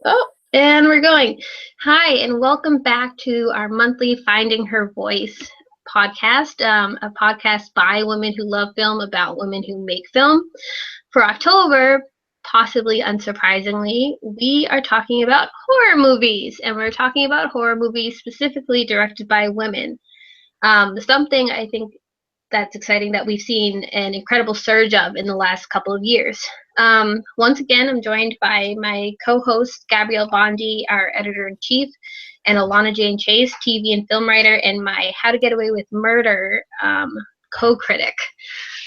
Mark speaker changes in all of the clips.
Speaker 1: Oh, and we're going. Hi, and welcome back to our monthly Finding Her Voice podcast, a podcast by women who love film about women who make film. For October, possibly unsurprisingly, we are talking about horror movies, and we're talking about horror movies specifically directed by women. Something I think that's exciting that we've seen an incredible surge of in the last couple of years. Once again, I'm joined by my co-host Gabrielle Bondi, our editor-in-chief, and Alana Jane Chase, TV and film writer, and my How to Get Away with Murder co-critic.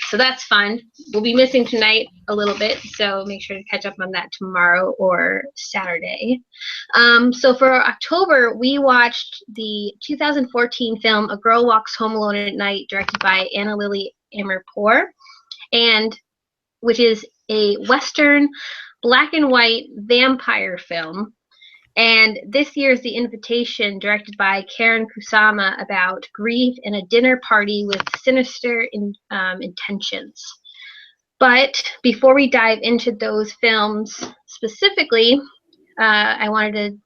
Speaker 1: So that's fun. We'll be missing tonight a little bit, so make sure to catch up on that tomorrow or Saturday. So for October, we watched the 2014 film A Girl Walks Home Alone at Night, directed by Anna Lily Amirpour, and which is a Western black and white vampire film. And this year's The Invitation, directed by Karen Kusama, about grief and a dinner party with sinister intentions. But before we dive into those films specifically, I wanted to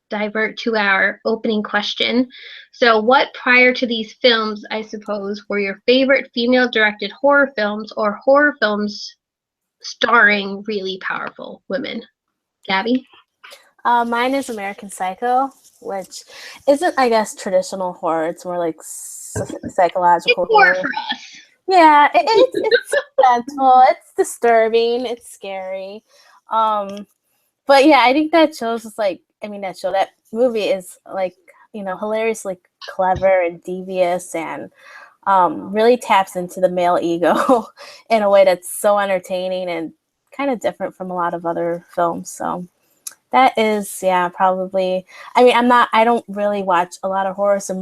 Speaker 1: divert to our opening question. So, what prior to these films, I suppose, were your favorite female directed horror films or horror films starring really powerful women? Gabby?
Speaker 2: Mine is American Psycho, which isn't, I guess, traditional horror. It's more like psychological
Speaker 1: It's horror
Speaker 2: horror.
Speaker 1: for us.
Speaker 2: Yeah, it's suspenseful. It's disturbing. It's scary. But yeah, I think that shows is like, that movie is like, hilariously clever and devious and really taps into the male ego in a way that's so entertaining and kind of different from a lot of other films. So that is, yeah, probably. I don't really watch a lot of horror, so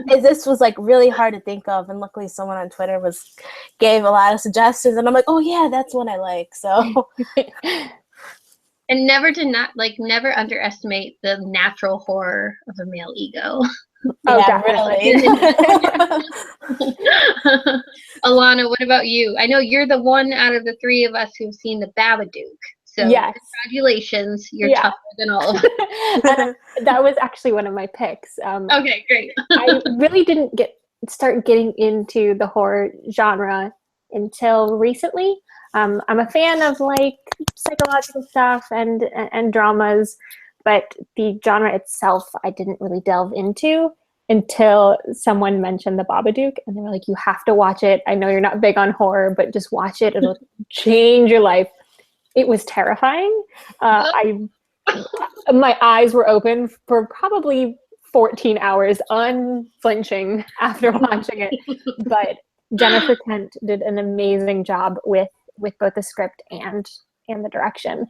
Speaker 2: this was like really hard to think of, and luckily someone on Twitter gave a lot of suggestions, and I'm like, oh yeah, that's one I like. So
Speaker 1: And never underestimate the natural horror of a male ego.
Speaker 3: Oh,
Speaker 2: yeah,
Speaker 3: definitely.
Speaker 2: really.
Speaker 1: Alana, what about you? I know you're the one out of the three of us who've seen the Babadook. So
Speaker 3: Yes.
Speaker 1: congratulations, you're
Speaker 3: Yeah.
Speaker 1: tougher than all of us.
Speaker 3: That was actually one of my picks.
Speaker 1: Okay, great.
Speaker 3: I really didn't start getting into the horror genre until recently. I'm a fan of like psychological stuff and dramas, but the genre itself I didn't really delve into until someone mentioned the Babadook, and they were like, "You have to watch it. I know you're not big on horror, but just watch it. It'll change your life." It was terrifying. My eyes were open for probably 14 hours unflinching after watching it. But Jennifer Kent did an amazing job with both the script and the direction.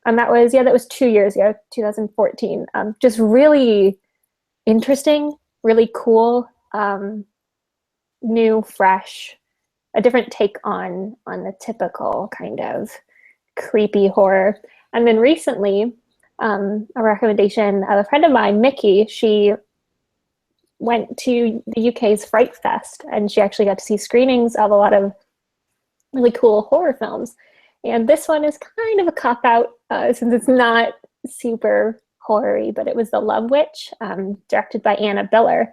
Speaker 3: And that was 2 years ago, 2014. Just really interesting, really cool, new, fresh, a different take on the typical kind of creepy horror. And then recently, a recommendation of a friend of mine, Mickey, she went to the UK's Fright Fest, and she actually got to see screenings of a lot of really cool horror films. And this one is kind of a cop-out since it's not super horror-y, but it was The Love Witch, directed by Anna Biller.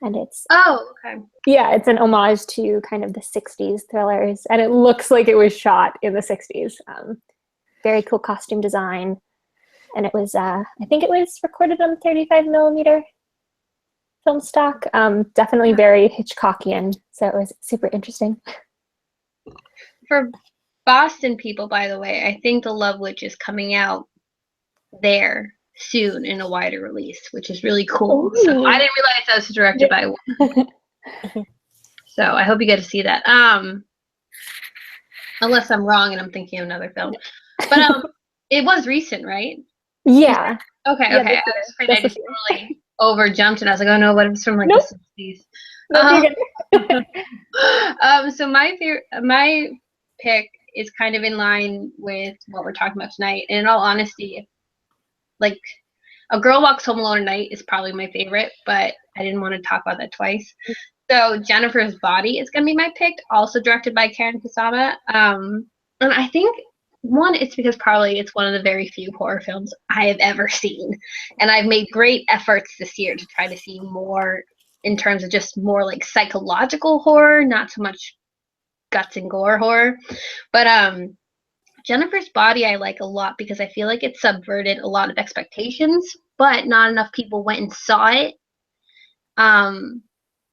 Speaker 3: And it's
Speaker 1: okay.
Speaker 3: Yeah, it's an homage to kind of the 60s thrillers, and it looks like it was shot in the 60s. Very cool costume design, and it was I think it was recorded on 35 millimeter film stock. Definitely very Hitchcockian, so it was super interesting.
Speaker 1: For Boston people, by the way, I think The Love Witch is coming out there soon in a wider release, which is really cool.
Speaker 3: Ooh.
Speaker 1: So I didn't realize that was directed by a woman. So I hope you get to see that. Unless I'm wrong and I'm thinking of another film. But it was recent, right?
Speaker 3: Yeah.
Speaker 1: Okay.
Speaker 3: Yeah,
Speaker 1: I was afraid I just totally over jumped, and I was like, oh no, what if it's from like the 60s? So my pick is kind of in line with what we're talking about tonight. And in all honesty, like A Girl Walks Home Alone at Night is probably my favorite, but I didn't want to talk about that twice. So Jennifer's Body is going to be my pick, also directed by Karen Kusama. And I think one, it's because probably it's one of the very few horror films I have ever seen. And I've made great efforts this year to try to see more in terms of just more like psychological horror, not so much guts and gore horror. But Jennifer's Body I like a lot because I feel like it subverted a lot of expectations, but not enough people went and saw it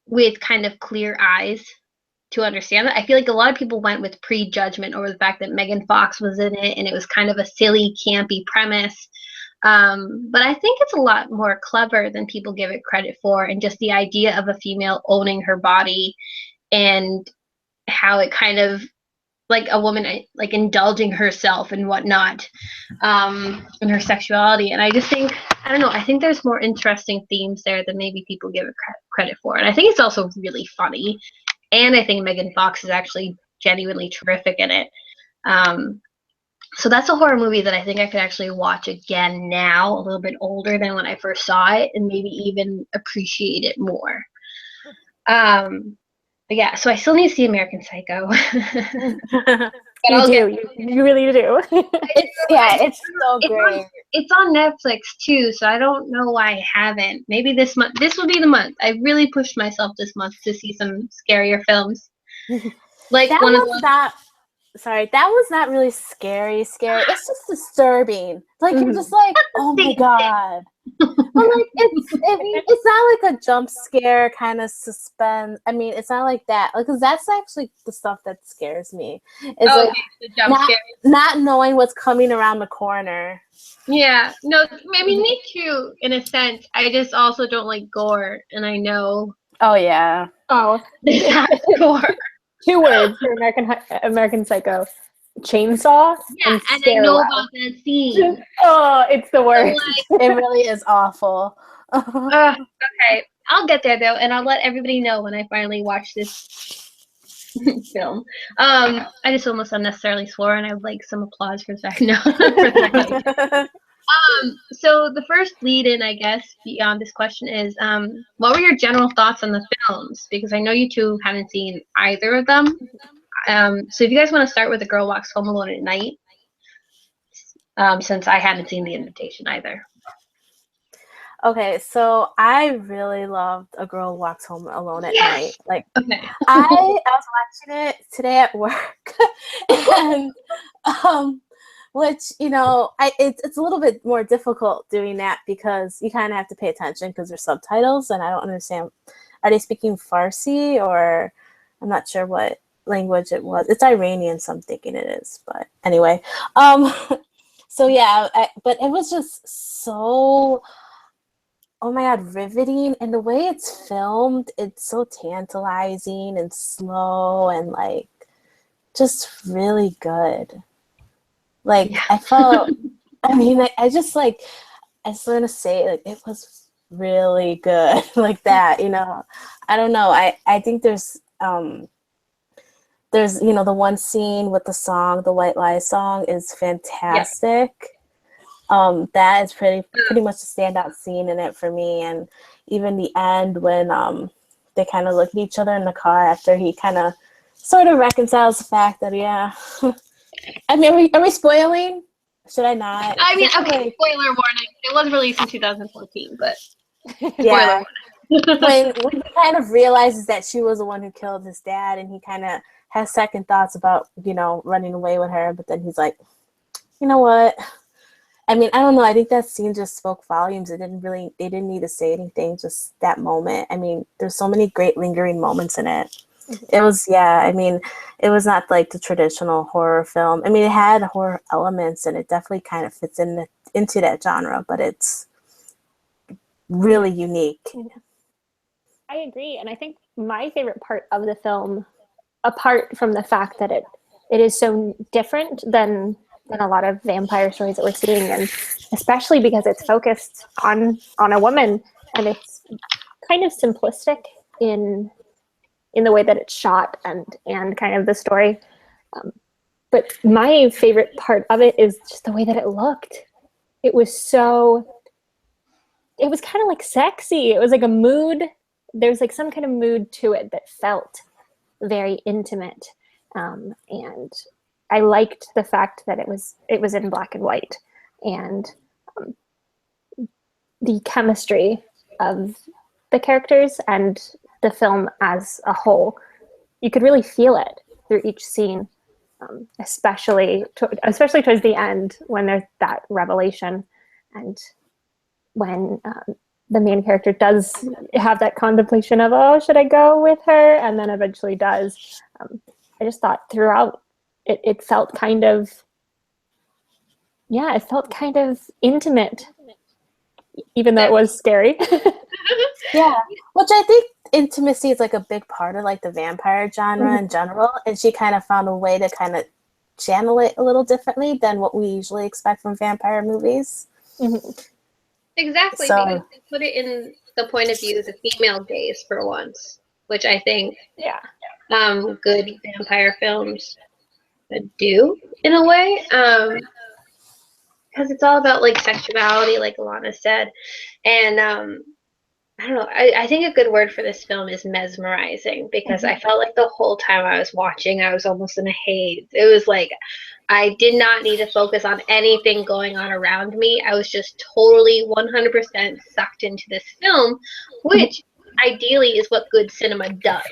Speaker 1: with kind of clear eyes to understand it. I feel like a lot of people went with prejudgment over the fact that Megan Fox was in it and it was kind of a silly, campy premise. But I think it's a lot more clever than people give it credit for, and just the idea of a female owning her body and how it kind of like a woman like indulging herself and whatnot in her sexuality. And I just think, I don't know, I think there's more interesting themes there than maybe people give it credit for. And I think it's also really funny. And I think Megan Fox is actually genuinely terrific in it. So that's a horror movie that I think I could actually watch again now, a little bit older than when I first saw it, and maybe even appreciate it more. But yeah, so I still need to see American Psycho.
Speaker 3: You really do.
Speaker 2: It's so great.
Speaker 1: It's on Netflix too, so I don't know why I haven't. Maybe this month. This will be the month. I really pushed myself this month to see some scarier films. Like
Speaker 2: that was not really scary. It's just disturbing. Like you're just like, oh my god. But like it's not like a jump scare kind of suspense. I mean, it's not like that. Like, 'cause that's actually the stuff that scares me. It's like
Speaker 1: the jump scare.
Speaker 2: Not knowing what's coming around the corner.
Speaker 1: Yeah, no, I mean me too, in a sense. I just also don't like gore, and I know.
Speaker 2: Oh yeah.
Speaker 3: Oh,
Speaker 1: gore.
Speaker 3: 2 words for American Psycho: chainsaw.
Speaker 1: Yeah, and I know about that scene.
Speaker 3: Oh, it's the worst.
Speaker 1: So,
Speaker 2: it really is awful.
Speaker 1: Okay, I'll get there though, and I'll let everybody know when I finally watch this film. I just almost unnecessarily swore, and I would like some applause for that. No, for that. So the first lead-in, I guess, beyond this question is, what were your general thoughts on the films? Because I know you two haven't seen either of them. So if you guys want to start with A Girl Walks Home Alone at Night, since I haven't seen The Invitation either.
Speaker 2: Okay, so I really loved A Girl Walks Home Alone at Night. Like,
Speaker 1: okay.
Speaker 2: I was watching it today at work, and which, you know, it's a little bit more difficult doing that because you kind of have to pay attention because there's subtitles, and I don't understand. Are they speaking Farsi, or I'm not sure what language it was. It's Iranian, so I'm thinking it is. But anyway, so yeah, but it was just so, oh my god, riveting. And the way it's filmed, it's so tantalizing and slow and like just really good. Like, yeah. I felt, I mean, I just like, I just want to say, like, it was really good like that, you know. I don't know. I think there's, you know, the one scene with the song, the White Lies song is fantastic. Yeah. That is pretty much a standout scene in it for me. And even the end when they kind of look at each other in the car after he kind of sort of reconciles the fact that, yeah. I mean, are we spoiling? Should I not?
Speaker 1: I mean, okay, spoiler warning. It was released in 2014, but
Speaker 2: yeah. when he kind of realizes that she was the one who killed his dad, and he kind of has second thoughts about, you know, running away with her, but then he's like, you know what? I mean, I don't know. I think that scene just spoke volumes. They didn't need to say anything, just that moment. I mean, there's so many great lingering moments in it. It was, yeah, I mean, it was not like the traditional horror film. I mean, it had horror elements, and it definitely kind of fits into that genre, but it's really unique.
Speaker 3: I agree. And I think my favorite part of the film, apart from the fact that it is so different than a lot of vampire stories that we're seeing, and especially because it's focused on a woman, and it's kind of simplistic in the way that it's shot and kind of the story. But my favorite part of it is just the way that it looked. It was kind of like sexy. It was like a mood. There's like some kind of mood to it that felt very intimate. And I liked the fact that it was in black and white, and the chemistry of the characters and the film as a whole. You could really feel it through each scene, especially towards the end when there's that revelation, and when the main character does have that contemplation of, oh, should I go with her? And then eventually does. I just thought throughout it felt kind of, it felt kind of intimate, even though it was scary.
Speaker 2: Yeah, which I think intimacy is like a big part of like the vampire genre in general, and she kind of found a way to kind of channel it a little differently than what we usually expect from vampire movies.
Speaker 1: Exactly,
Speaker 2: So,
Speaker 1: because they put it in the point of view of the female gaze for once, which I think good vampire films do in a way, because it's all about like sexuality, like Alana said, and I don't know. I think a good word for this film is mesmerizing, because I felt like the whole time I was watching, I was almost in a haze. It was like I did not need to focus on anything going on around me. I was just totally 100% sucked into this film, which ideally is what good cinema does.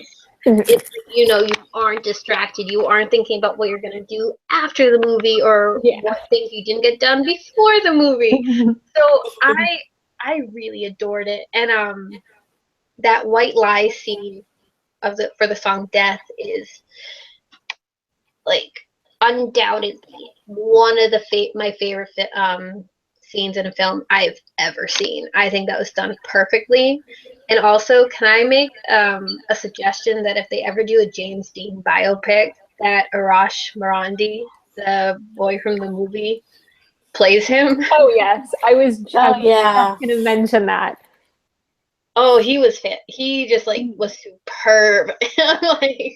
Speaker 1: It's, you aren't distracted. You aren't thinking about what you're going to do after the movie, or what things you didn't get done before the movie. So I really adored it. And that white lie scene for the song Death is like undoubtedly one of my favorite scenes in a film I've ever seen. I think that was done perfectly. And also, can I make a suggestion that if they ever do a James Dean biopic, that Arash Marandi, the boy from the movie, plays him?
Speaker 3: Oh yes, I was just
Speaker 2: yeah,
Speaker 3: going to mention that.
Speaker 1: Oh, he was fit. He just was superb. Like,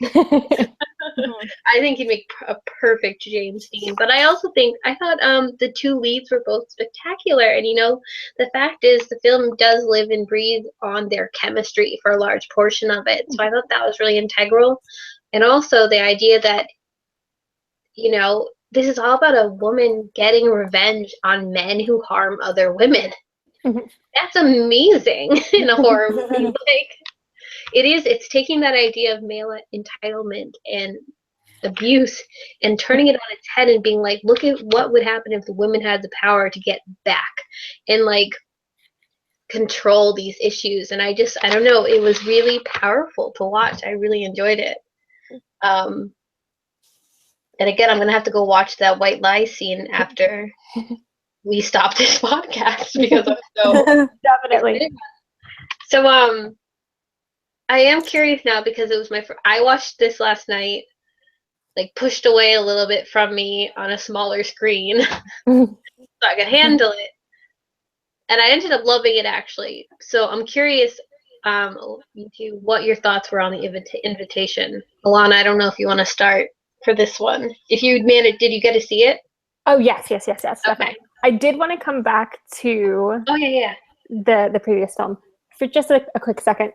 Speaker 1: I think he'd make a perfect James Dean. But I thought the two leads were both spectacular. And the fact is, the film does live and breathe on their chemistry for a large portion of it. So I thought that was really integral. And also the idea that this is all about a woman getting revenge on men who harm other women. That's amazing in a horror movie. It's taking that idea of male entitlement and abuse and turning it on its head and being like, look at what would happen if the women had the power to get back and control these issues. And I don't know, it was really powerful to watch. I really enjoyed it. And again, I'm gonna have to go watch that white lie scene after we stop this podcast, because I'm so
Speaker 3: definitely.
Speaker 1: So I am curious now, because it was I watched this last night, pushed away a little bit from me on a smaller screen so I could handle it. And I ended up loving it, actually. So I'm curious what your thoughts were on the invitation. Alana, I don't know if you want to start for this one. If you did you get to see it?
Speaker 3: Oh yes, definitely.
Speaker 1: Okay.
Speaker 3: I did want to come back to the previous film for just a quick second.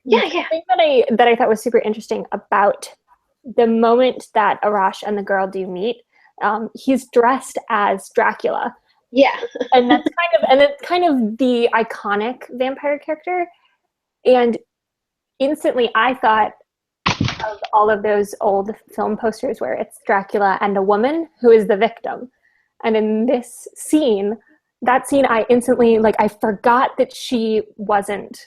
Speaker 1: Yeah.
Speaker 3: The thing that I thought was super interesting about the moment that Arash and the girl do meet, he's dressed as Dracula.
Speaker 1: Yeah.
Speaker 3: And that's kind of the iconic vampire character. And instantly I thought of all of those old film posters where it's Dracula and a woman who is the victim. And in this scene, I instantly, I forgot that she wasn't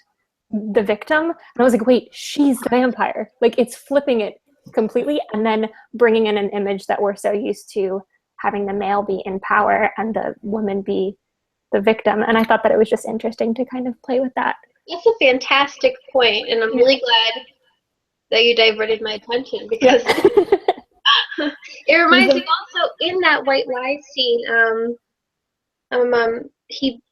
Speaker 3: the victim. And I was like, wait, she's the vampire. It's flipping it completely and then bringing in an image that we're so used to having the male be in power and the woman be the victim. And I thought that it was just interesting to kind of play with that.
Speaker 1: That's a fantastic point, and I'm really glad that you diverted my attention, because it reminds me also in that white lie scene,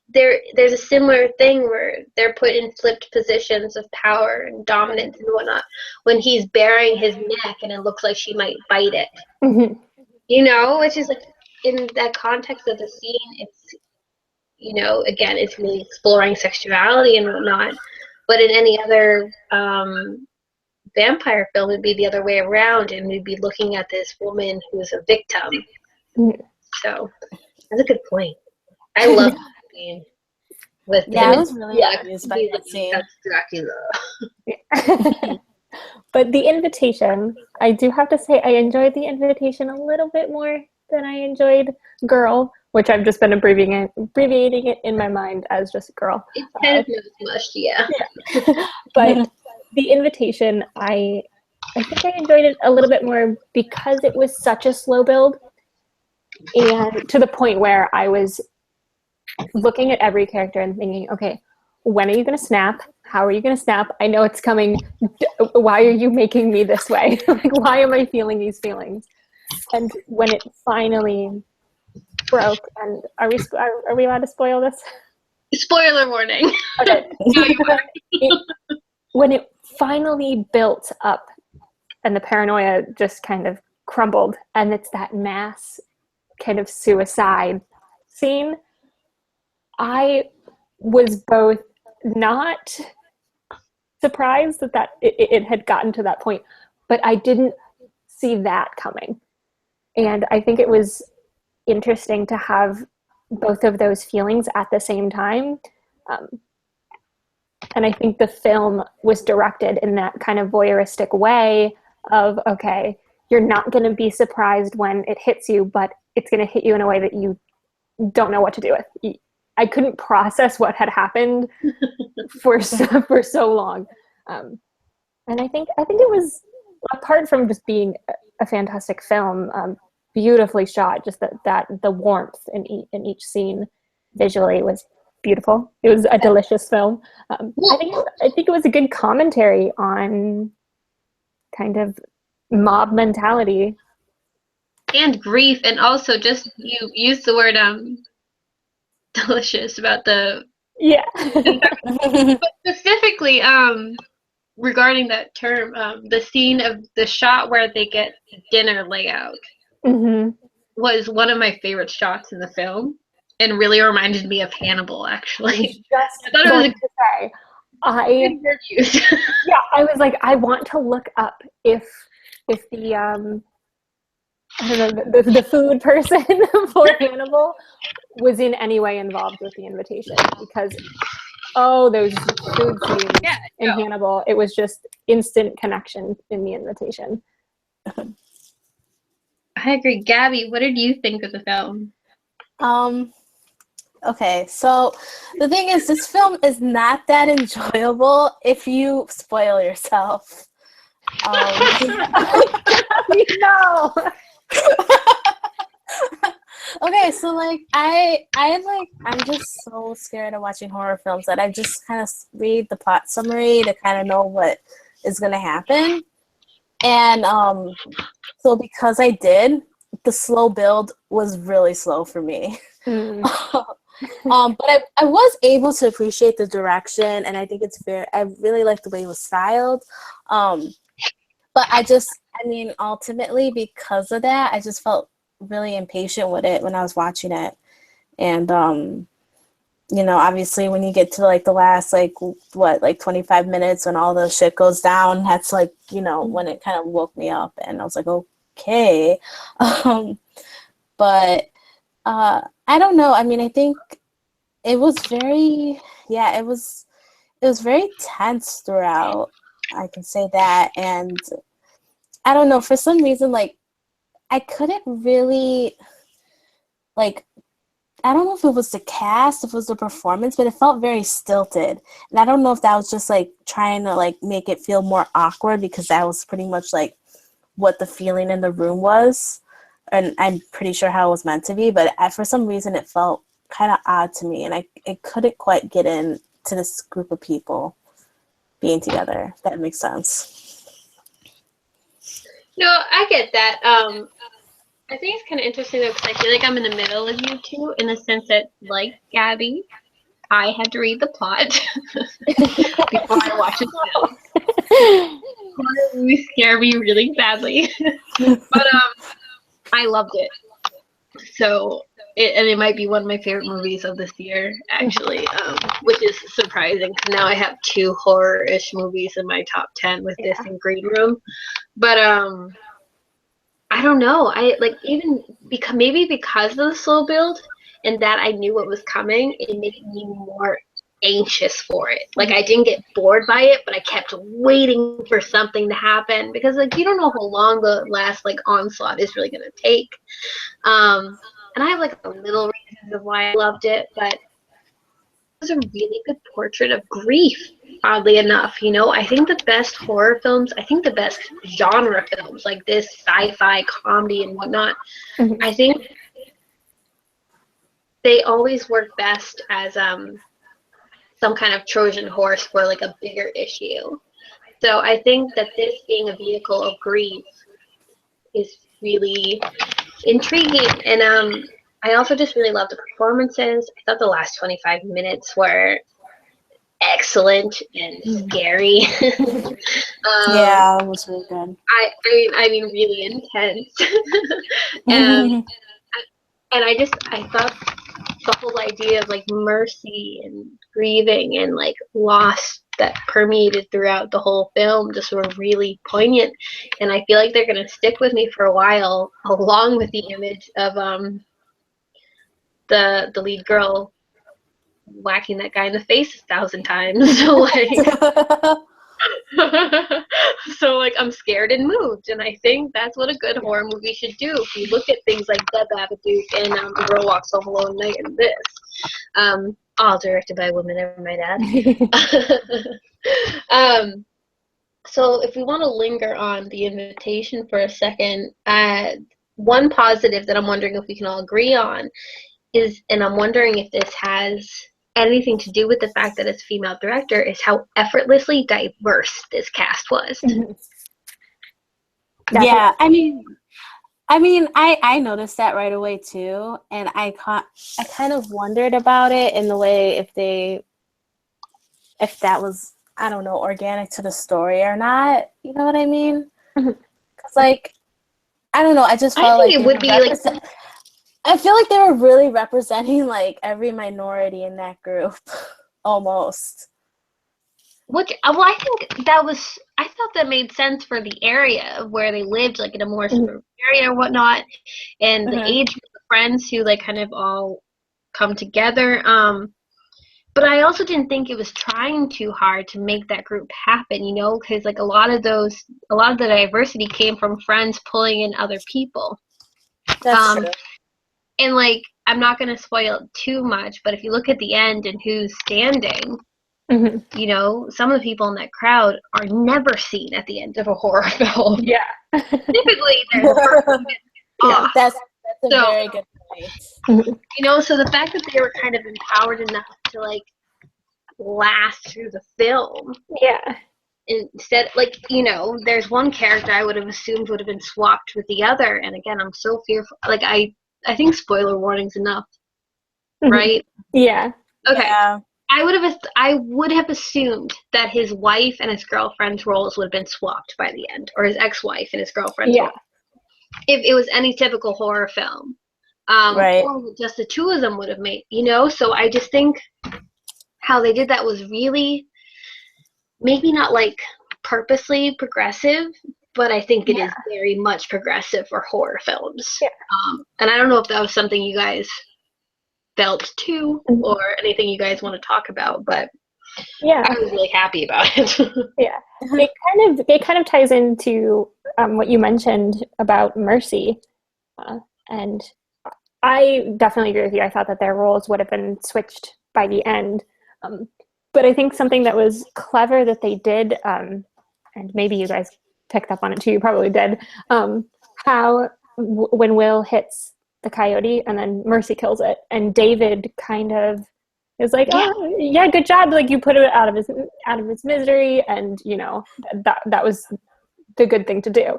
Speaker 1: there's a similar thing where they're put in flipped positions of power and dominance and whatnot when he's baring his neck and it looks like she might bite it. Which is in that context of the scene, it's again, it's really exploring sexuality and whatnot. But in any other vampire film, it'd be the other way around, and we'd be looking at this woman who's a victim. So that's a good point. I love that scene with
Speaker 2: I was really confused by that scene.
Speaker 1: That's Dracula.
Speaker 3: But The Invitation, I do have to say I enjoyed The Invitation a little bit more than I enjoyed Girl, which I've just been abbreviating it in my mind as just Girl.
Speaker 1: It's kind of mushed, yeah.
Speaker 3: But The Invitation, I think I enjoyed it a little bit more because it was such a slow build, and to the point where I was looking at every character and thinking, okay, when are you going to snap? How are you going to snap? I know it's coming. Why are you making me this way? Like, why am I feeling these feelings? And when it finally broke, and are we allowed to spoil this?
Speaker 1: Spoiler warning.
Speaker 3: Okay.
Speaker 1: No, you are.
Speaker 3: When it finally built up and the paranoia just kind of crumbled, and it's that mass kind of suicide scene, I was both not surprised that it had gotten to that point, but I didn't see that coming. And I think it was interesting to have both of those feelings at the same time. And I think the film was directed in that kind of voyeuristic way of, okay, you're not going to be surprised when it hits you, but it's going to hit you in a way that you don't know what to do with. I couldn't process what had happened for so long. And I think it was, apart from just being a fantastic film, beautifully shot, just that the warmth in each scene visually was beautiful. It was a delicious film. I think it was a good commentary on kind of mob mentality
Speaker 1: and grief, and also just you used the word delicious about the but specifically regarding that term, the scene of the shot where they get dinner layout was one of my favorite shots in the film, and really reminded me of Hannibal, actually.
Speaker 3: I thought it was a good say. I was like, I want to look up if the I don't know, the food person for Hannibal was in any way involved with The Invitation, because those food scenes in Hannibal, it was just instant connection in The Invitation.
Speaker 1: I agree. Gabby, what did you think of the film?
Speaker 2: Okay, so the thing is, this film is not that enjoyable if you spoil yourself.
Speaker 3: No.
Speaker 2: Okay, so like I'm just so scared of watching horror films that I just kind of read the plot summary to kind of know what is gonna happen. And so because I did, the slow build was really slow for me. But I was able to appreciate the direction, and I think it's fair. I really like the way it was styled. But ultimately, because of that, I just felt really impatient with it when I was watching it. And, obviously when you get to like the last, 25 minutes when all the shit goes down, that's like, when it kind of woke me up, and I was like, okay. But I don't know. I mean, I think it was very, it was very tense throughout. I can say that. And I don't know, for some reason, I couldn't really, I don't know if it was the cast, if it was the performance, but it felt very stilted. And I don't know if that was just, trying to, make it feel more awkward, because that was pretty much, what the feeling in the room was. And I'm pretty sure how it was meant to be. But for some reason, it felt kind of odd to me. And I couldn't quite get into this group of people being together, if that makes sense.
Speaker 1: No, I get that. I think it's kind of interesting, though, because I feel like I'm in the middle of you two, in the sense that, like Gabby, I had to read the plot before I watched the film. Horror movies scare me really badly. But I loved it. So and it might be one of my favorite movies of this year, actually, which is surprising. Now I have 2 horror-ish movies in my top 10 with this and Green Room. But I don't know. I like even because of the slow build and that I knew what was coming, it made me more anxious for it. Like I didn't get bored by it, but I kept waiting for something to happen because like you don't know how long the last like onslaught is really gonna take. And I have like a little reasons of why I loved it, but it was a really good portrait of grief. Oddly enough, you know, I think the best horror films, I think the best genre films like this, sci-fi, comedy, and whatnot, I think they always work best as some kind of Trojan horse for like a bigger issue. So I think that this being a vehicle of grief is really intriguing, and I also just really love the performances. I thought the last 25 minutes were excellent and scary.
Speaker 2: Yeah, it was really good.
Speaker 1: I mean really intense. and I thought the whole idea of like mercy and grieving and like loss that permeated throughout the whole film just were really poignant, and I feel like they're gonna stick with me for a while, along with the image of the lead girl whacking that guy in the face 1,000 times. So like I'm scared and moved, and I think that's what a good horror movie should do. If you look at things like Dead Babadook and The Girl Walks Home Alone Night and this, all directed by women, I might add. So if we want to linger on The Invitation for a second, one positive that I'm wondering if we can all agree on is, and I'm wondering if this has anything to do with the fact that it's a female director, is how effortlessly diverse this cast was.
Speaker 2: Yeah, I mean, I noticed that right away too, and I kind of wondered about it in the way if that was, I don't know, organic to the story or not. You know what I mean? Because like, I don't know, I just felt like
Speaker 1: it would be like.
Speaker 2: I feel like they were really representing like every minority in that group, almost.
Speaker 1: Which, well, I thought that made sense for the area of where they lived, like in a more suburban area or whatnot, and the age of the friends who like kind of all come together. But I also didn't think it was trying too hard to make that group happen, you know, because like a lot of the diversity came from friends pulling in other people.
Speaker 2: That's true.
Speaker 1: And like, I'm not going to spoil it too much, but if you look at the end and who's standing, you know, some of the people in that crowd are never seen at the end of a horror film.
Speaker 3: Yeah.
Speaker 1: Typically, they're the person off.
Speaker 2: That's a very good point.
Speaker 1: You know, so the fact that they were kind of empowered enough to like last through the film.
Speaker 3: Yeah.
Speaker 1: Instead, like, you know, there's one character I would have assumed would have been swapped with the other, and again, I'm so fearful. Like, I think spoiler warning's enough, right?
Speaker 3: Yeah.
Speaker 1: Okay.
Speaker 2: Yeah.
Speaker 1: I would have assumed that his wife and his girlfriend's roles would have been swapped by the end, or his ex-wife and his girlfriend's role. If it was any typical horror film,
Speaker 2: right?
Speaker 1: Or just the two of them would have made, you know. So I just think how they did that was really maybe not like purposely progressive, but I think it is very much progressive for horror films.
Speaker 3: Yeah.
Speaker 1: And I don't know if that was something you guys felt too, or anything you guys want to talk about, but I was really happy about it.
Speaker 3: It kind of ties into what you mentioned about Mercy, and I definitely agree with you. I thought that their roles would have been switched by the end, but I think something that was clever that they did, and maybe you guys picked up on it too, you probably did, how when Will hits the coyote and then Mercy kills it, and David kind of is like, oh yeah, good job, like you put it out of his misery, and you know that was the good thing to do.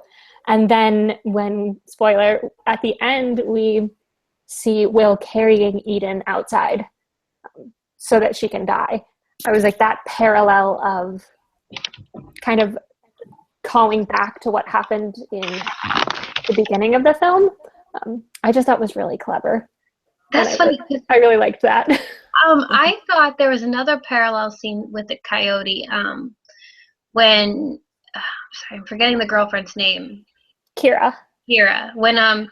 Speaker 3: And then when, spoiler, at the end we see Will carrying Eden outside so that she can die. I was like, that parallel of kind of calling back to what happened in the beginning of the film, I just thought was really clever.
Speaker 1: That's funny.
Speaker 3: I really liked that.
Speaker 1: I thought there was another parallel scene with the coyote. When sorry, I'm forgetting the girlfriend's name.
Speaker 3: Kira.
Speaker 1: When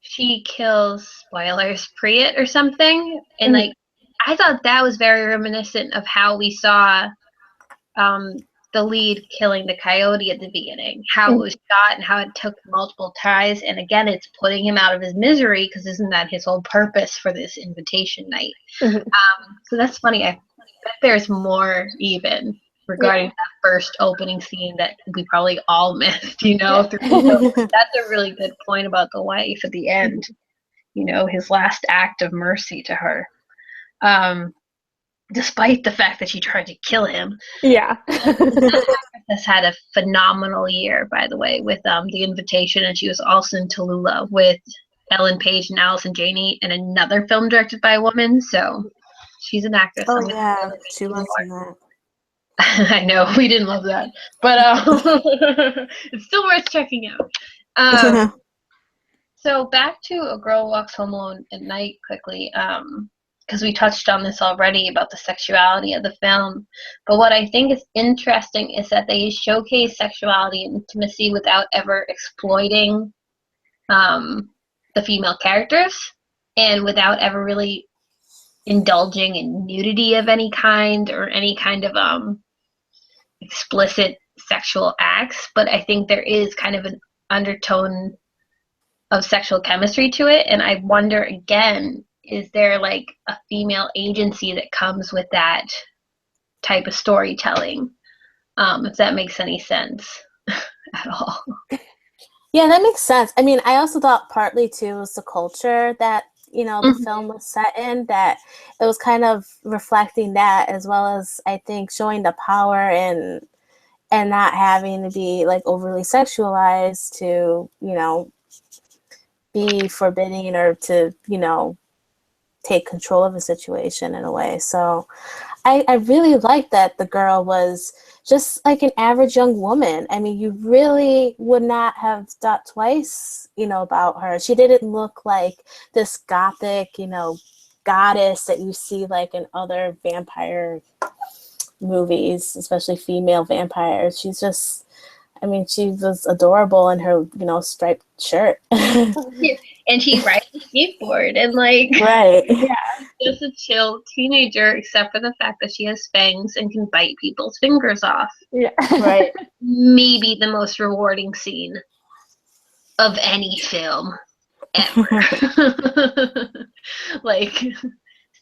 Speaker 1: she kills, spoilers, Priyat or something, and like I thought that was very reminiscent of how we saw the lead killing the coyote at the beginning, how it was shot and how it took multiple tries, and again it's putting him out of his misery, because isn't that his whole purpose for this invitation night? So that's funny. I bet there's more even regarding that first opening scene that we probably all missed, you know. That's a really good point about the wife at the end, you know, his last act of mercy to her, despite the fact that she tried to kill him.
Speaker 3: Yeah.
Speaker 1: Has had a phenomenal year, by the way, with The Invitation, and she was also in Tallulah with Ellen Page and Allison Janney, and another film directed by a woman. So she's an actress.
Speaker 2: Oh yeah, she was in that.
Speaker 1: I know we didn't love that, but it's still worth checking out. So back to A Girl Walks Home Alone at Night quickly, because we touched on this already about the sexuality of the film. But what I think is interesting is that they showcase sexuality and intimacy without ever exploiting the female characters, and without ever really indulging in nudity of any kind or any kind of explicit sexual acts. But I think there is kind of an undertone of sexual chemistry to it, and I wonder again, is there like a female agency that comes with that type of storytelling, if that makes any sense at all?
Speaker 2: Yeah, that makes sense. I mean, I also thought partly too was the culture that, you know, the film was set in, that it was kind of reflecting that, as well as I think showing the power and not having to be like overly sexualized to, you know, be forbidding or to, you know, take control of a situation in a way. So I really like that the girl was just like an average young woman. I mean, you really would not have thought twice, you know, about her. She didn't look like this gothic, you know, goddess that you see like in other vampire movies, especially female vampires. She's just, I mean, she was adorable in her, you know, striped shirt.
Speaker 1: And she rides a skateboard and like,
Speaker 2: right.
Speaker 1: Yeah, just a chill teenager, except for the fact that she has fangs and can bite people's fingers off.
Speaker 3: Yeah.
Speaker 2: Right.
Speaker 1: Maybe the most rewarding scene of any film ever. Like,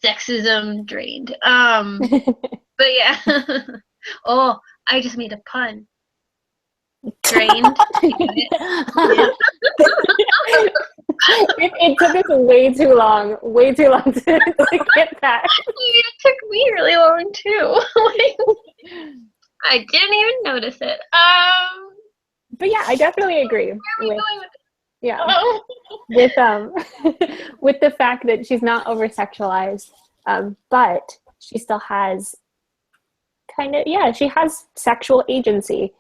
Speaker 1: sexism drained. But yeah. Oh, I just made a pun. Drained.
Speaker 3: It took us way too long to get that.
Speaker 1: It took me really long too. I didn't even notice it.
Speaker 3: But yeah, I definitely agree. With the fact that she's not over sexualized, but she still has she has sexual agency.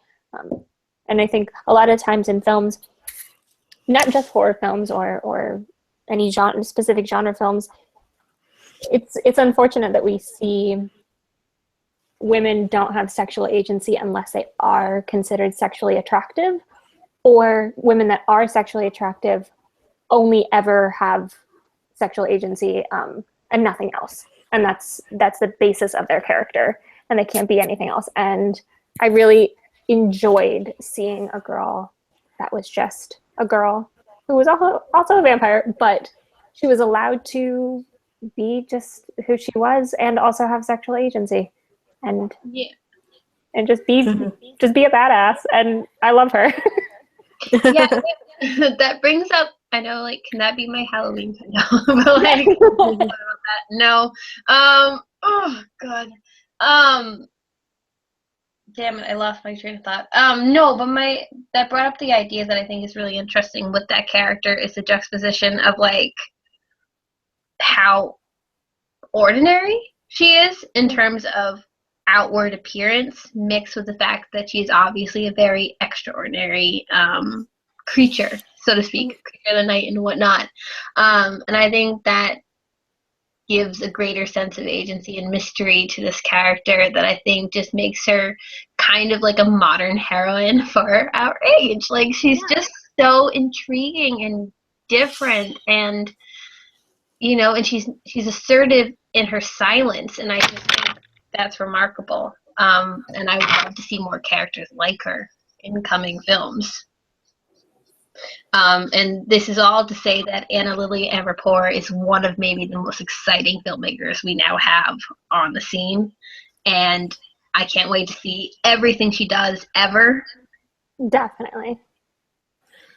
Speaker 3: And I think a lot of times in films, not just horror films or any specific genre films, it's unfortunate that we see women don't have sexual agency unless they are considered sexually attractive, or women that are sexually attractive only ever have sexual agency and nothing else. And that's the basis of their character, and they can't be anything else. And I really enjoyed seeing a girl that was just a girl who was also a vampire, but she was allowed to be just who she was and also have sexual agency and just be a badass. And I love her.
Speaker 1: Yeah, that brings up, I know, like, can that be my Halloween video? But like, no. Oh god. Damn it, I lost my train of thought. No, but that brought up the idea that I think is really interesting with that character is the juxtaposition of like how ordinary she is in terms of outward appearance, mixed with the fact that she's obviously a very extraordinary creature, so to speak, creature of the night and whatnot. And I think that gives a greater sense of agency and mystery to this character that I think just makes her kind of like a modern heroine for our age. Like, she's just so intriguing and different, and and she's assertive in her silence, and I just think that's remarkable. And I would love to see more characters like her in coming films. And this is all to say that Anna Lily Amirpour is one of maybe the most exciting filmmakers we now have on the scene. And I can't wait to see everything she does ever.
Speaker 3: Definitely.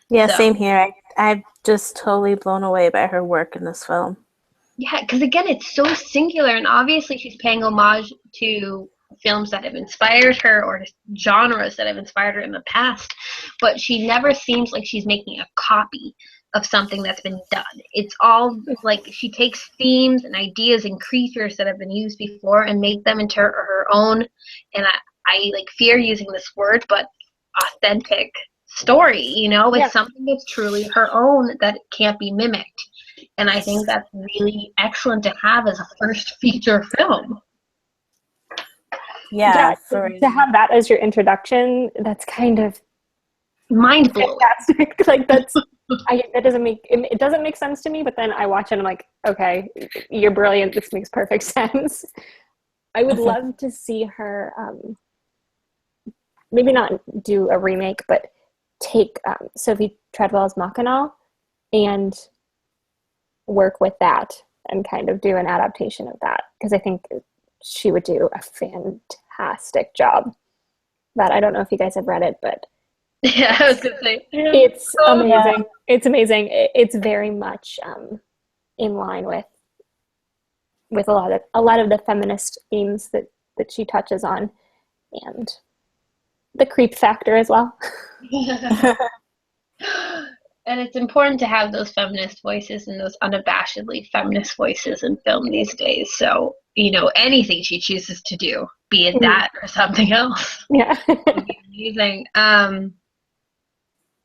Speaker 2: Yeah, same here. I'm just totally blown away by her work in this film.
Speaker 1: Yeah, because again, it's so singular, and obviously she's paying homage to films that have inspired her or genres that have inspired her in the past, but she never seems like she's making a copy of something that's been done. It's all like she takes themes and ideas and creatures that have been used before and make them into her own, and I like fear using this word, but authentic story, it's something that's truly her own that can't be mimicked. And I think that's really excellent to have as a first feature film.
Speaker 2: Yeah,
Speaker 3: to have that as your introduction, that's kind of
Speaker 1: mind blowing.
Speaker 3: Fantastic. Like that doesn't make sense to me. But then I watch it and I'm like, okay, you're brilliant. This makes perfect sense. I would love to see her, maybe not do a remake, but take Sophie Treadwell's Mackinac and work with that and kind of do an adaptation of that, because I think she would do a fantastic job. That I don't know if you guys have read it, but
Speaker 1: yeah, I was gonna say
Speaker 3: it's amazing. Yeah. It's amazing. It's very much in line with a lot of the feminist themes that she touches on, and the creep factor as well.
Speaker 1: And it's important to have those feminist voices and those unabashedly feminist voices in film these days. So, anything she chooses to do, be it that or something else,
Speaker 3: yeah,
Speaker 1: would be amazing.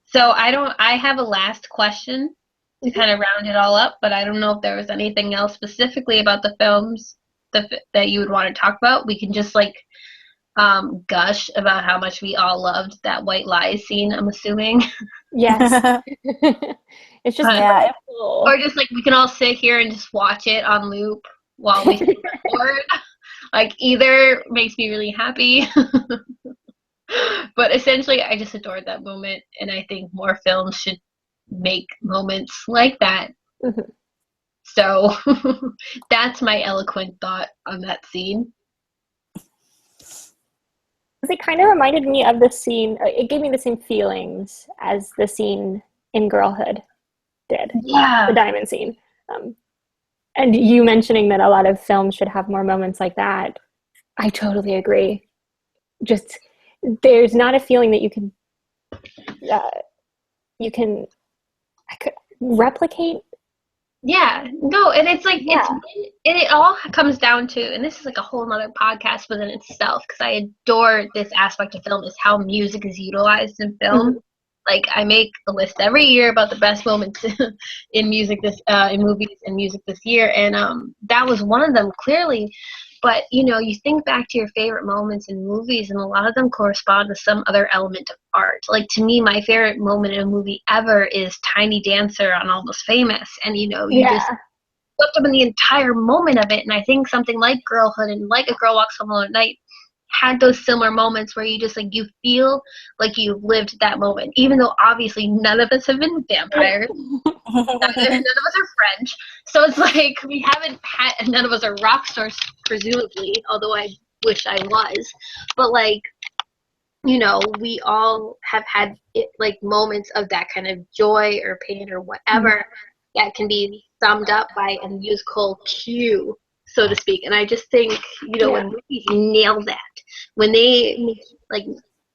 Speaker 1: So I have a last question to kind of round it all up, but I don't know if there was anything else specifically about the films that you would want to talk about. We can just gush about how much we all loved that white lies scene, I'm assuming.
Speaker 3: Yes. It's just
Speaker 1: or just we can all sit here and just watch it on loop while we record. Either makes me really happy. But essentially I just adored that moment, and I think more films should make moments like that. Mm-hmm. So that's my eloquent thought on that scene.
Speaker 3: It kind of reminded me of the scene. It gave me the same feelings as the scene in Girlhood did.
Speaker 1: Yeah.
Speaker 3: The diamond scene. And you mentioning that a lot of films should have more moments like that. I totally agree. Just, there's not a feeling that you can replicate.
Speaker 1: Yeah, no, and it's it all comes down to, and this is a whole nother podcast within itself, because I adore this aspect of film, is how music is utilized in film. Mm-hmm. I make a list every year about the best moments in music in movies and music this year, and that was one of them, clearly. But you think back to your favorite moments in movies, and a lot of them correspond to some other element of art. To me, my favorite moment in a movie ever is Tiny Dancer on Almost Famous, and you just swept up in the entire moment of it. And I think something like Girlhood and like A Girl Walks Home Alone at Night had those similar moments where you just you feel like you've lived that moment, even though obviously none of us have been vampires. None of us are French, so it's we haven't had, none of us are rock stars, presumably, although I wish I was. But we all have had moments of that kind of joy or pain or whatever that can be summed up by a musical cue, so to speak. And I just think when movies nail that, when they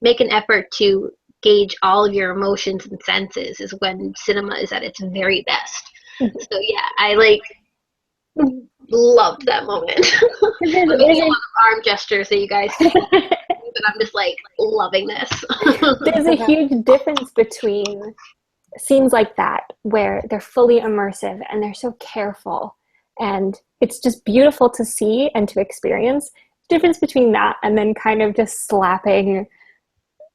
Speaker 1: make an effort to gauge all of your emotions and senses, is when cinema is at its very best. So yeah, I loved that moment. Maybe a lot of arm gestures that you guys see, but I'm just loving this.
Speaker 3: There's a huge difference between scenes like that where they're fully immersive and they're so careful, and it's just beautiful to see and to experience. Difference between that and then kind of just slapping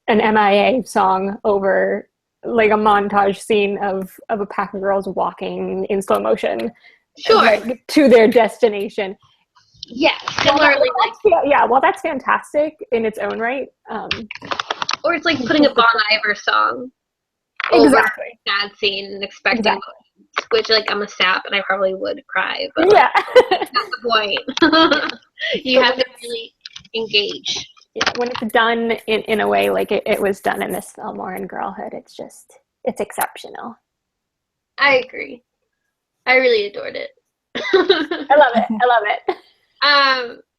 Speaker 3: an MIA song over like a montage scene of a pack of girls walking in slow motion,
Speaker 1: Sure.
Speaker 3: like, to their destination.
Speaker 1: Yeah, similarly,
Speaker 3: well, that's fantastic in its own right.
Speaker 1: Or it's like putting a Bon Iver song
Speaker 3: Exactly.
Speaker 1: over a sad scene and expecting, which, like, I'm a sap and I probably would cry, but
Speaker 3: yeah,
Speaker 1: that's the point. You have to really engage.
Speaker 3: Yeah, when it's done in a way like it was done in this film or in Girlhood, it's exceptional.
Speaker 1: I agree. I really adored it.
Speaker 3: I love it.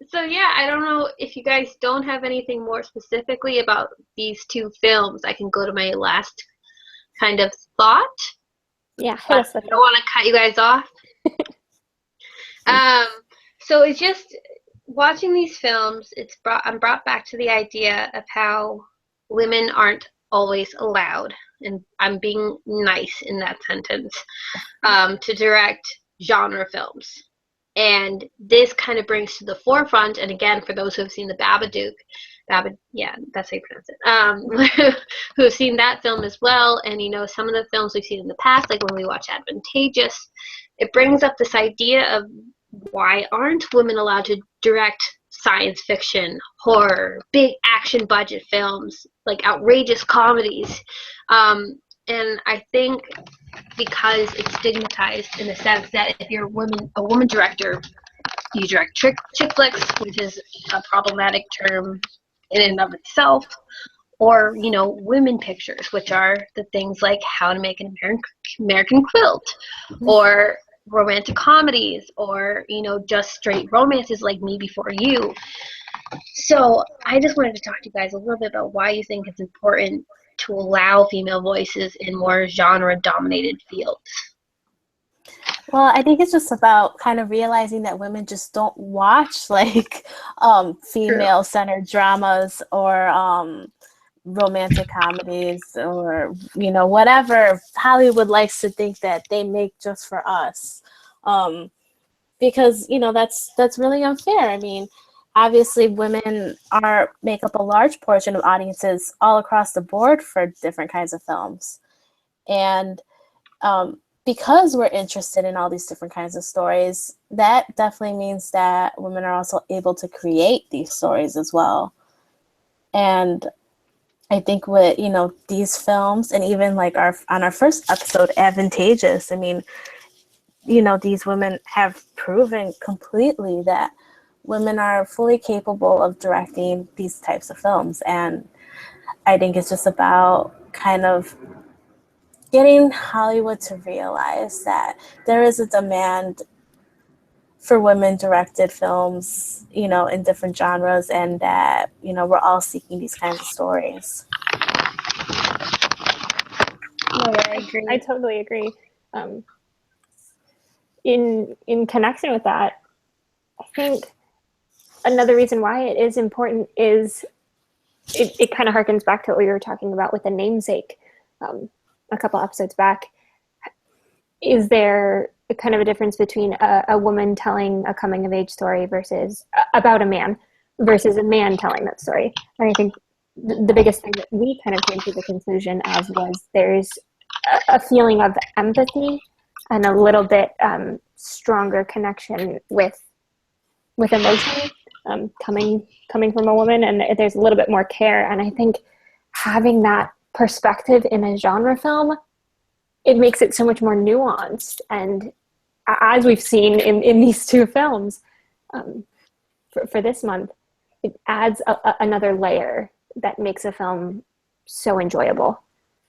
Speaker 1: So yeah, I don't know if you guys don't have anything more specifically about these two films. I can go to my last kind of thought.
Speaker 3: Yeah,
Speaker 1: I don't want to cut you guys off. So it's just watching these films. I'm brought back to the idea of how women aren't always allowed, and I'm being nice in that sentence, to direct genre films. And this kind of brings to the forefront, and again, for those who have seen the Babadook, yeah, that's how you pronounce it, who have seen that film as well, and some of the films we've seen in the past, like when we watch Advantageous, it brings up this idea of why aren't women allowed to direct science fiction, horror, big action budget films, like outrageous comedies. And I think because it's stigmatized in the sense that if you're a woman director, you direct chick flicks, which is a problematic term in and of itself, or women pictures, which are the things like How to Make an American Quilt, or romantic comedies, or just straight romances like Me Before You. So I just wanted to talk to you guys a little bit about why you think it's important to allow female voices in more genre-dominated fields.
Speaker 2: Well, I think it's just about kind of realizing that women just don't watch like female-centered dramas or romantic comedies or whatever Hollywood likes to think that they make just for us, because that's really unfair. I mean, obviously women make up a large portion of audiences all across the board for different kinds of films, and because we're interested in all these different kinds of stories, that definitely means that women are also able to create these stories as well. And I think with, these films, and even like on our first episode, Advantageous, I mean, these women have proven completely that women are fully capable of directing these types of films. And I think it's just about kind of getting Hollywood to realize that there is a demand for women-directed films, in different genres, and that, we're all seeking these kinds of stories.
Speaker 1: Yeah, I agree.
Speaker 3: I totally agree. In connection with that, I think another reason why it is important is it kind of harkens back to what we were talking about with The Namesake a couple episodes back. Is there kind of a difference between a woman telling a coming of age story versus about a man versus a man telling that story? And I think the biggest thing that we kind of came to the conclusion of was there's a feeling of empathy and a little bit stronger connection with emotion coming from a woman, and there's a little bit more care. And I think having that perspective in a genre film, it makes it so much more nuanced. And as we've seen in these two films for this month, it adds another layer that makes a film so enjoyable.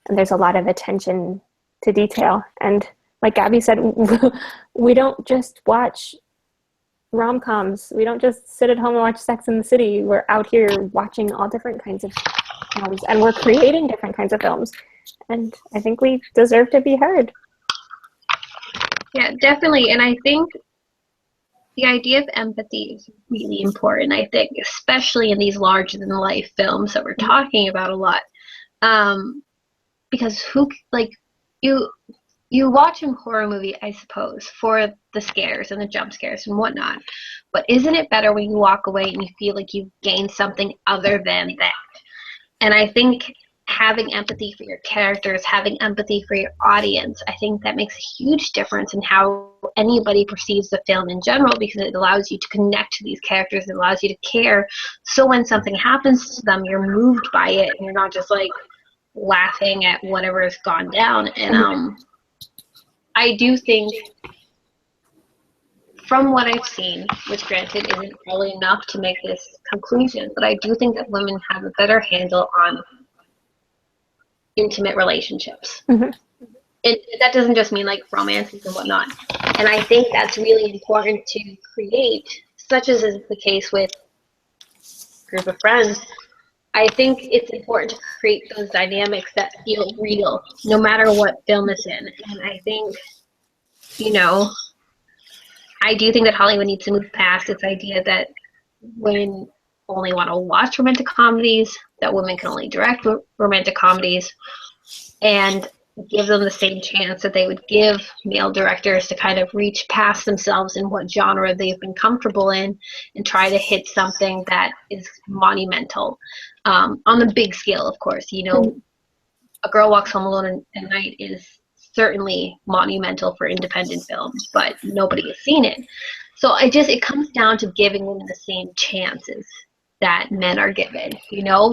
Speaker 3: And there's a lot of attention to detail. And like Gabby said, we don't just watch rom-coms. We don't just sit at home and watch Sex and the City. We're out here watching all different kinds of films, and we're creating different kinds of films. And I think we deserve to be heard.
Speaker 1: Yeah, definitely. And I think the idea of empathy is really important, I think, especially in these larger-than-life films that we're talking about a lot. Because you watch a horror movie, I suppose, for the scares and the jump scares and whatnot. But isn't it better when you walk away and you feel like you've gained something other than that? And I think having empathy for your characters, having empathy for your audience, I think that makes a huge difference in how anybody perceives the film in general, because it allows you to connect to these characters, it allows you to care. So when something happens to them, you're moved by it and you're not just like laughing at whatever has gone down. And I do think, from what I've seen, which granted isn't probably enough to make this conclusion, but I do think that women have a better handle on intimate relationships.
Speaker 3: Mm-hmm.
Speaker 1: That doesn't just mean like romances and whatnot. And I think that's really important to create, such as is the case with a group of friends. I think it's important to create those dynamics that feel real, no matter what film it's in. And I think, I do think that Hollywood needs to move past its idea that women only want to watch romantic comedies, that women can only direct romantic comedies, and give them the same chance that they would give male directors to kind of reach past themselves in what genre they've been comfortable in and try to hit something that is monumental. On the big scale, of course. A Girl Walks Home Alone at Night is certainly monumental for independent films, but nobody has seen it. So it comes down to giving women the same chances that men are given,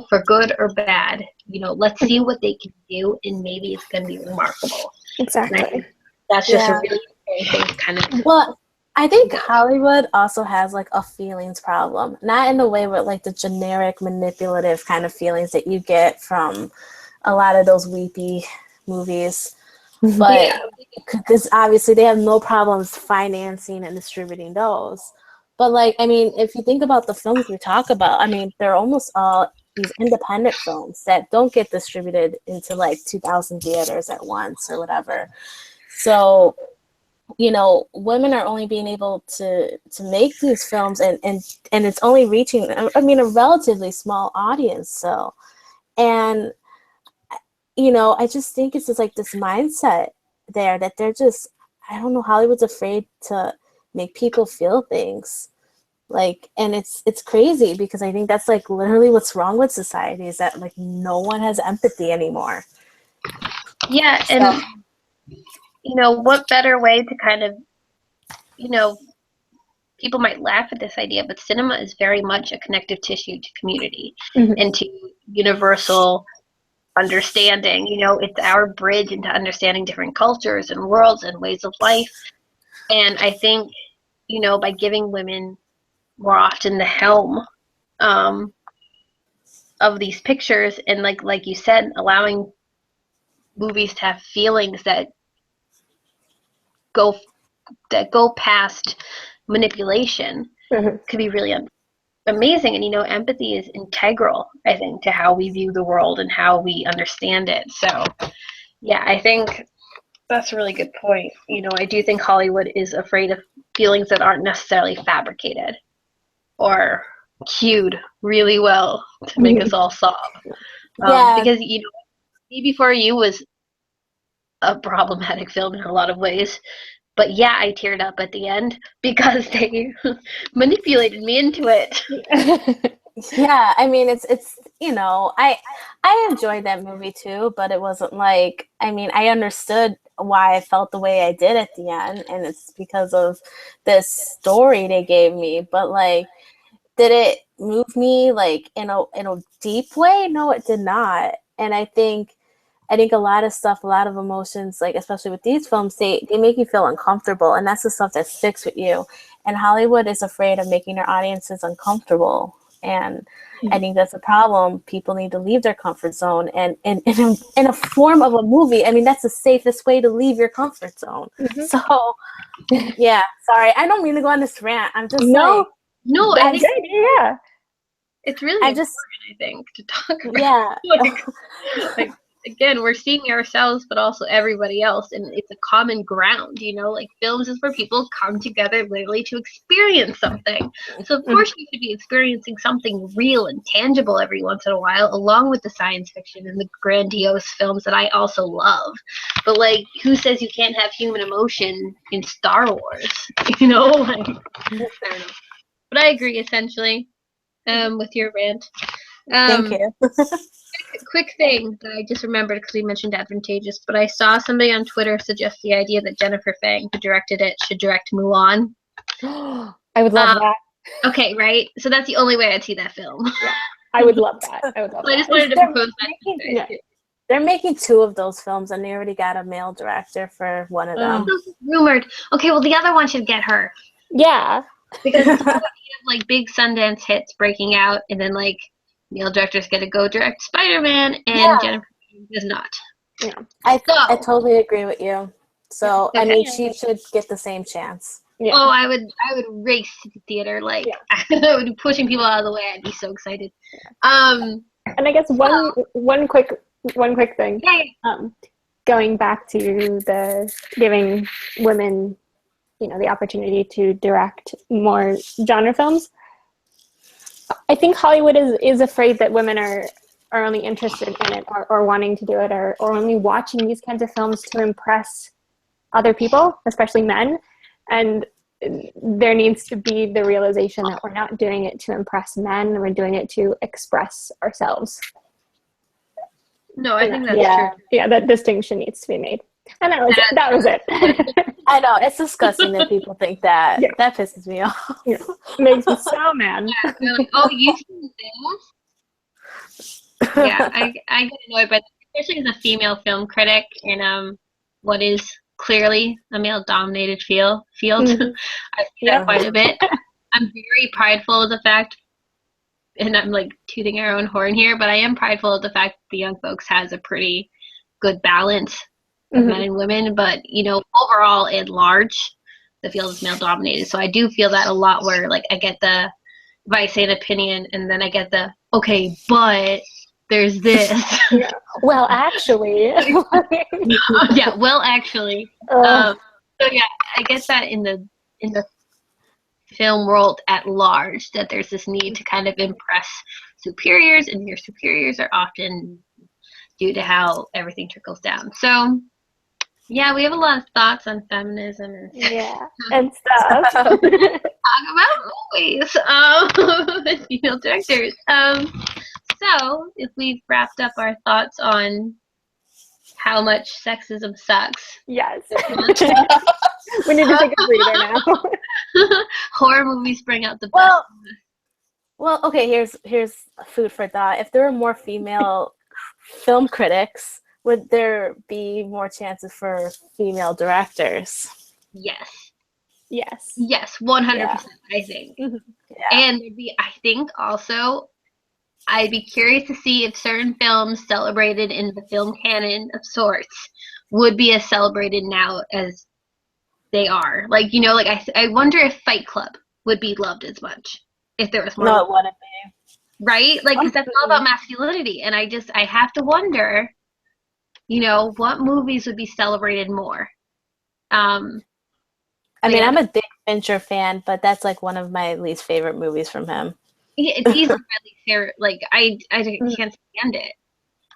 Speaker 1: for good or bad. Let's see what they can do, and maybe it's going to be remarkable.
Speaker 3: Exactly.
Speaker 1: That's just a really important thing to kind of.
Speaker 2: Well, I think Hollywood also has like a feelings problem, not in the way with like the generic manipulative kind of feelings that you get from a lot of those weepy movies. But because obviously they have no problems financing and distributing those. But like, I mean, if you think about the films we talk about, I mean, they're almost all these independent films that don't get distributed into like 2,000 theaters at once or whatever. So, women are only being able to make these films and it's only reaching, I mean, a relatively small audience. So, and, I just think it's just like this mindset there that they're just, I don't know, Hollywood's afraid to make people feel things. Like, and it's crazy because I think that's like literally what's wrong with society is that like no one has empathy anymore.
Speaker 1: Yeah, and what better way to kind of, people might laugh at this idea, but cinema is very much a connective tissue to community and to universal understanding. It's our bridge into understanding different cultures and worlds and ways of life. And I think, by giving women more often the helm of these pictures, and like you said, allowing movies to have feelings that go past manipulation could be really amazing. And empathy is integral, I think, to how we view the world and how we understand it. So yeah, I think that's a really good point. I do think Hollywood is afraid of feelings that aren't necessarily fabricated or cued really well to make us all sob. Because Me Before You was a problematic film in a lot of ways, but yeah, I teared up at the end because they manipulated me into it.
Speaker 2: Yeah, I mean, it's I enjoyed that movie too, but it wasn't like, I mean, I understood why I felt the way I did at the end, and it's because of this story they gave me. But like, did it move me like in a deep way? No, it did not. And I think a lot of stuff, a lot of emotions, like especially with these films, they make you feel uncomfortable, and that's the stuff that sticks with you. And Hollywood is afraid of making their audiences uncomfortable. And I think that's a problem. People need to leave their comfort zone, and in a form of a movie, I mean, that's the safest way to leave your comfort zone. So, yeah, sorry, I don't mean to go on this rant. I'm just
Speaker 1: no, I think
Speaker 3: yeah,
Speaker 1: it's really important, I think, to talk about.
Speaker 2: Yeah,
Speaker 1: like again, we're seeing ourselves, but also everybody else, and it's a common ground, you know, like films is where people come together literally to experience something. So of course you should be experiencing something real and tangible every once in a while, along with the science fiction and the grandiose films that I also love. But like, who says you can't have human emotion in Star Wars? You know, like, I don't know. But I agree essentially with your rant.
Speaker 2: Thank you.
Speaker 1: Quick thing that I just remembered because we mentioned advantageous, but I saw somebody on Twitter suggest the idea that Jennifer Fang, who directed it, should direct Mulan.
Speaker 3: I would love that.
Speaker 1: Okay, right? So that's the only way I'd see that film.
Speaker 3: Yeah, I would love that. I would love
Speaker 1: So I
Speaker 3: that.
Speaker 1: just wanted to propose that.
Speaker 2: Yeah. They're making 2 of those films, and they already got a male director for one of them.
Speaker 1: Rumored. Okay, well, the other one should get her.
Speaker 3: Yeah.
Speaker 1: Because it's have, like, big Sundance hits breaking out, and then, like, male directors get to go direct Spider-Man, and Jennifer does not.
Speaker 2: Yeah. I totally agree with you. So, I mean, she should get the same chance.
Speaker 1: Yeah. Oh, I would race to the theater. Like, I would be pushing people out of the way. I'd be so excited.
Speaker 3: And I guess one quick thing. Going back to the giving women, you know, the opportunity to direct more genre films. I think Hollywood is afraid that women are only interested in it or wanting to do it or only watching these kinds of films to impress other people, especially men. And there needs to be the realization that we're not doing it to impress men, we're doing it to express ourselves.
Speaker 1: No, I think that's true.
Speaker 3: Yeah, that distinction needs to be made. And that was it.
Speaker 2: I know, it's disgusting that people think that. Yeah. That pisses me off.
Speaker 3: Yeah. Makes me so mad.
Speaker 1: Yeah, they're like, oh, you see this? Yeah, I get annoyed by that, especially as a female film critic in what is clearly a male-dominated field. Mm-hmm. I see that quite a bit. I'm very prideful of the fact, and I'm like tooting our own horn here, but I am prideful of the fact that the Young Folks has a pretty good balance of men and women, but you know, overall in large, the field is male dominated. So I do feel that a lot where like I get the, if I say an opinion and then I get the, okay, but there's this.
Speaker 3: Yeah. Well, actually.
Speaker 1: Yeah, well, actually. So yeah, I guess that in the film world at large, that there's this need to kind of impress superiors, and your superiors are often due to how everything trickles down. So yeah, we have a lot of thoughts on feminism and
Speaker 3: and stuff.
Speaker 1: Talk about movies and female directors. So if we've wrapped up our thoughts on how much sexism sucks.
Speaker 3: Yes. We need to take a breather now.
Speaker 1: Horror movies bring out the best.
Speaker 2: Well, okay, here's food for thought. If there were more female film critics, would there be more chances for female directors?
Speaker 1: Yes.
Speaker 3: Yes.
Speaker 1: Yes, 100%, I think.
Speaker 2: Yeah.
Speaker 1: And there'd be, I think also, I'd be curious to see if certain films celebrated in the film canon of sorts would be as celebrated now as they are. Like, you know, like I wonder if Fight Club would be loved as much if there was more.
Speaker 2: No, it wouldn't be.
Speaker 1: Right? Like, because that's all about masculinity. And I have to wonder, you know, what movies would be celebrated more. I
Speaker 2: mean, I'm a Dick Fincher fan, but that's like one of my least favorite movies from him.
Speaker 1: Yeah, it's easily my least favorite. Like, I can't stand it.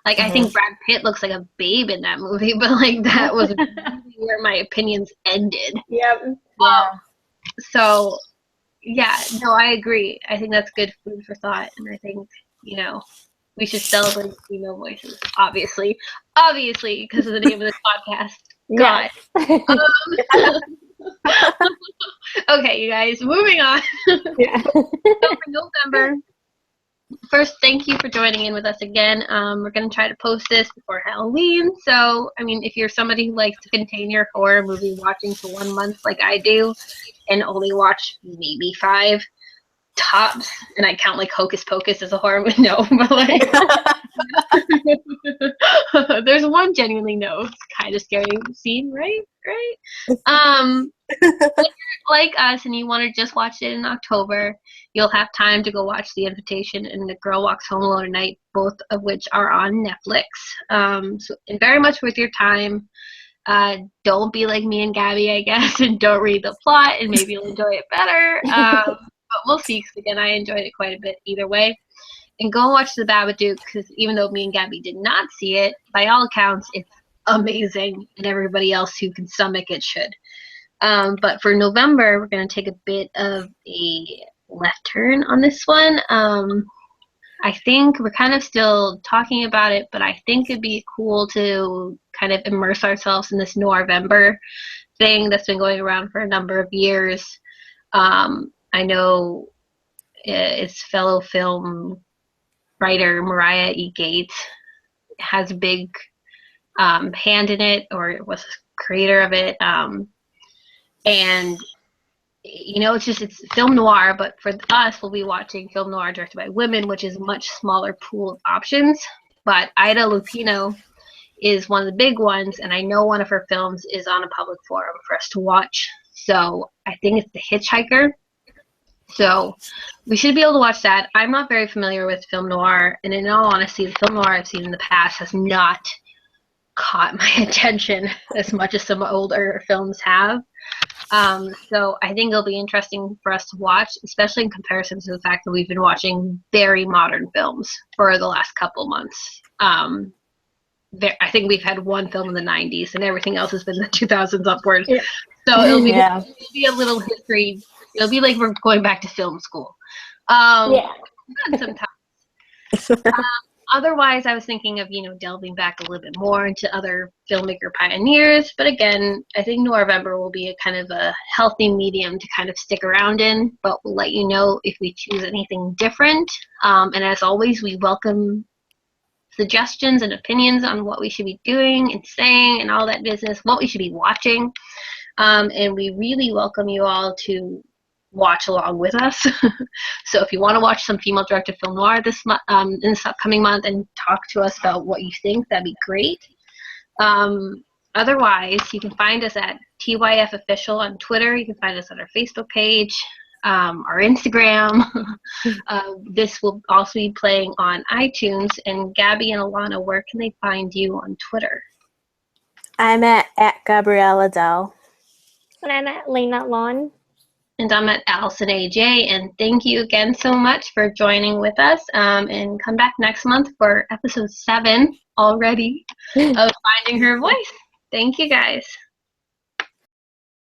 Speaker 1: Like, I think Brad Pitt looks like a babe in that movie, but like that was really where my opinions ended.
Speaker 3: Yep.
Speaker 1: So, yeah, no, I agree. I think that's good food for thought, and I think, you know, we should celebrate female voices, obviously, because of the name of this podcast. God. Okay, you guys, moving on. So for November, first, thank you for joining in with us again. We're going to try to post this before Halloween. So, I mean, if you're somebody who likes to contain your horror movie watching to 1 month like I do and only watch maybe 5, tops, and I count like Hocus Pocus as a horror movie. No, but like there's one genuinely kind of scary scene, right? If you're like us and you want to just watch it in October, you'll have time to go watch The Invitation and The Girl Walks Home Alone at Night, both of which are on Netflix. So and very much worth your time. Don't be like me and Gabby, I guess, and don't read the plot, and maybe you'll enjoy it better. But we'll see, because again, I enjoyed it quite a bit either way. And go and watch The Babadook, because even though me and Gabby did not see it, by all accounts, it's amazing, and everybody else who can stomach it should. But for November, we're going to take a bit of a left turn on this one. I think we're kind of still talking about it, but I think it'd be cool to kind of immerse ourselves in this Noirvember thing that's been going around for a number of years. I know its fellow film writer Mariah E. Gates has a big hand in it, or was a creator of it. And it's film noir, but for us, we'll be watching film noir directed by women, which is a much smaller pool of options. But Ida Lupino is one of the big ones, and I know one of her films is on a public forum for us to watch. So I think it's The Hitchhiker. So we should be able to watch that. I'm not very familiar with film noir, and in all honesty, the film noir I've seen in the past has not caught my attention as much as some older films have. So I think it'll be interesting for us to watch, especially in comparison to the fact that we've been watching very modern films for the last couple months. I think we've had one film in the 90s, and everything else has been the 2000s upward. Yeah. So it'll be a little history. It'll be like we're going back to film school. Sometimes. Otherwise, I was thinking of, delving back a little bit more into other filmmaker pioneers. But again, I think Noirvember will be a kind of a healthy medium to kind of stick around in. But we'll let you know if we choose anything different. And as always, we welcome suggestions and opinions on what we should be doing and saying and all that business, what we should be watching. And we really welcome you all to watch along with us. So if you want to watch some female-directed film noir in this upcoming month and talk to us about what you think, that'd be great. Otherwise, you can find us at TYF Official on Twitter. You can find us on our Facebook page, our Instagram. This will also be playing on iTunes. And Gabby and Alana, where can they find you on Twitter?
Speaker 2: I'm at Gabriella Dell.
Speaker 3: And I'm at Lena Lawn.
Speaker 1: And I'm at Allison AJ. And thank you again so much for joining with us. And come back next month for episode 7 already of Finding Her Voice. Thank you, guys.